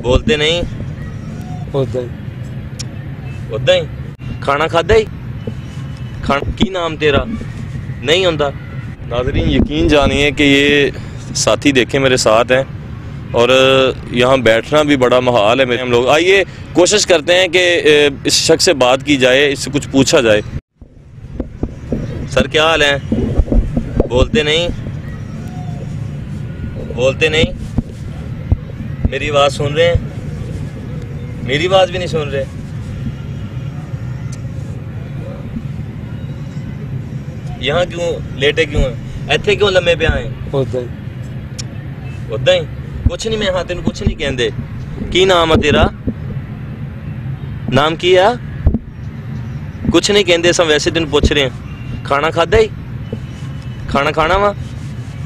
बोलते नहीं उदा ही खाना खादा ही खाना की नाम तेरा नहीं होता। नाज़रीन यकीन जानिए कि ये साथी देखें मेरे साथ हैं और यहाँ बैठना भी बड़ा महाल है मेरे। हम लोग आइए कोशिश करते हैं कि इस शख्स से बात की जाए, इससे कुछ पूछा जाए। सर क्या हाल है? बोलते नहीं मेरी आवाज़ सुन रहे हैं? मेरी आवाज़ भी नहीं सुन रहे। यहाँ क्यों लेटे क्यों हैं? इत्थे क्यों लम्बे पे आए? उदा ही कुछ नहीं। मैं हाँ तेन कुछ नहीं कहते। की नाम है तेरा? नाम की है? कुछ नहीं कहते। सब वैसे तेन पूछ रहे हैं। खाना खादा ही? खाना खाना वा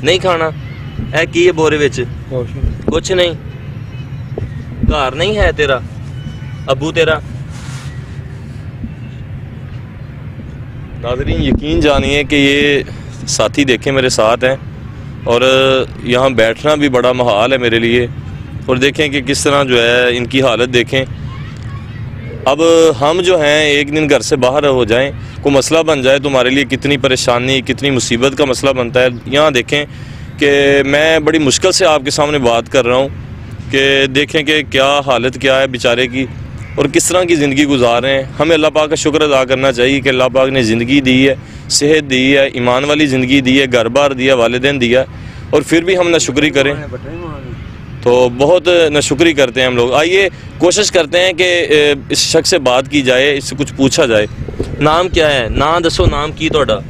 नहीं खाना? है की है बोरे विच? कुछ नहीं। घर नहीं है तेरा? अबू तेरा? नाज़रीन यकीन जानिए कि ये साथी देखें मेरे साथ हैं और यहाँ बैठना भी बड़ा महाल है मेरे लिए। और देखें कि किस तरह जो है इनकी हालत देखें। अब हम जो हैं एक दिन घर से बाहर हो जाएं, कोई मसला बन जाए तो हमारे लिए कितनी परेशानी कितनी मुसीबत का मसला बनता है। यहाँ देखें कि मैं बड़ी मुश्किल से आपके सामने बात कर रहा हूँ कि देखें कि क्या हालत क्या है बेचारे की और किस तरह की ज़िंदगी गुजार रहे हैं। हमें अल्लाह पाक का शुक्र अदा करना चाहिए कि अल्लाह पाक ने ज़िंदगी दी है, सेहत दी है, ईमान वाली ज़िंदगी दी है, घर बार दिया, वालिदैन दिया, और फिर भी हम नाशुक्री करें तो बहुत नाशुक्री करते हैं हम लोग। आइए कोशिश करते हैं कि इस शख्स से बात की जाए, इससे कुछ पूछा जाए। नाम क्या है? ना दसो नाम की तुहाडा?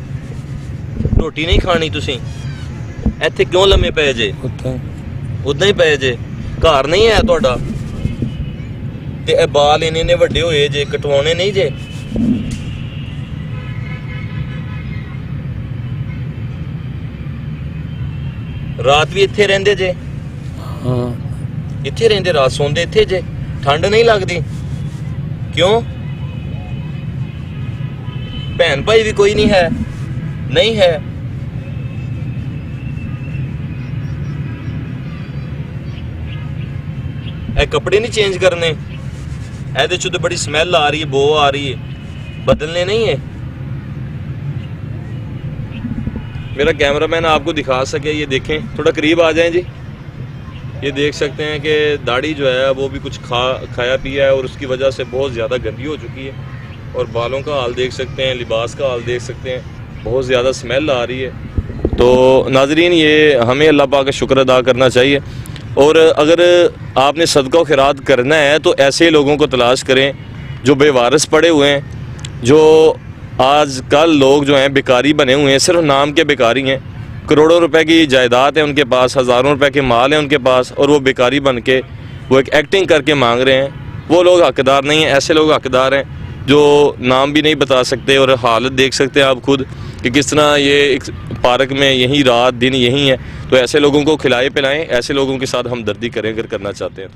रोटी नहीं खानी तुसीं? इत्थे क्यों लम्मे पे जे? उदा ही पे जे? घर नहीं है तुहाडा? ते बाल इन्ने वड्डे होए जे, कटवाने नहीं जे? रात भी इत्थे रहिंदे जे? इत्थे रहिंदे? रात सोंदे इत्थे जे? ठंड नहीं लगदी? क्यों? भैन भाई भी कोई नहीं है? नहीं है? ए कपड़े नहीं चेंज करने? ऐसे तो बड़ी स्मेल आ रही है, बो आ रही है, बदलने नहीं है? मेरा कैमरामैन आपको दिखा सके, ये देखें, थोड़ा करीब आ जाएं जी। ये देख सकते हैं कि दाढ़ी जो है वो भी कुछ खाया पिया है और उसकी वजह से बहुत ज़्यादा गंदी हो चुकी है। और बालों का हाल देख सकते हैं, लिबास का हाल देख सकते हैं, बहुत ज़्यादा स्मेल आ रही है। तो नाज़रीन ये हमें अल्लाह पाक का शुक्र अदा करना चाहिए। और अगर आपने सदका व खैरात करना है तो ऐसे लोगों को तलाश करें जो बेवारिस पड़े हुए हैं, जो आजकल लोग जो हैं बेकारी बने हुए हैं, सिर्फ नाम के बेकारी हैं। करोड़ों रुपए की जायदाद है उनके पास, हज़ारों रुपए के माल हैं उनके पास, और वो बेकारी बन के वो एक एक्टिंग करके मांग रहे हैं। वो लोग हकदार नहीं हैं। ऐसे लोग हकदार हैं जो नाम भी नहीं बता सकते। और हालत देख सकते हैं आप खुद कि किस तरह ये एक पार्क में यहीं रात दिन यहीं है। तो ऐसे लोगों को खिलाए पिलाएं, ऐसे लोगों के साथ हमदर्दी करें अगर करना चाहते हैं।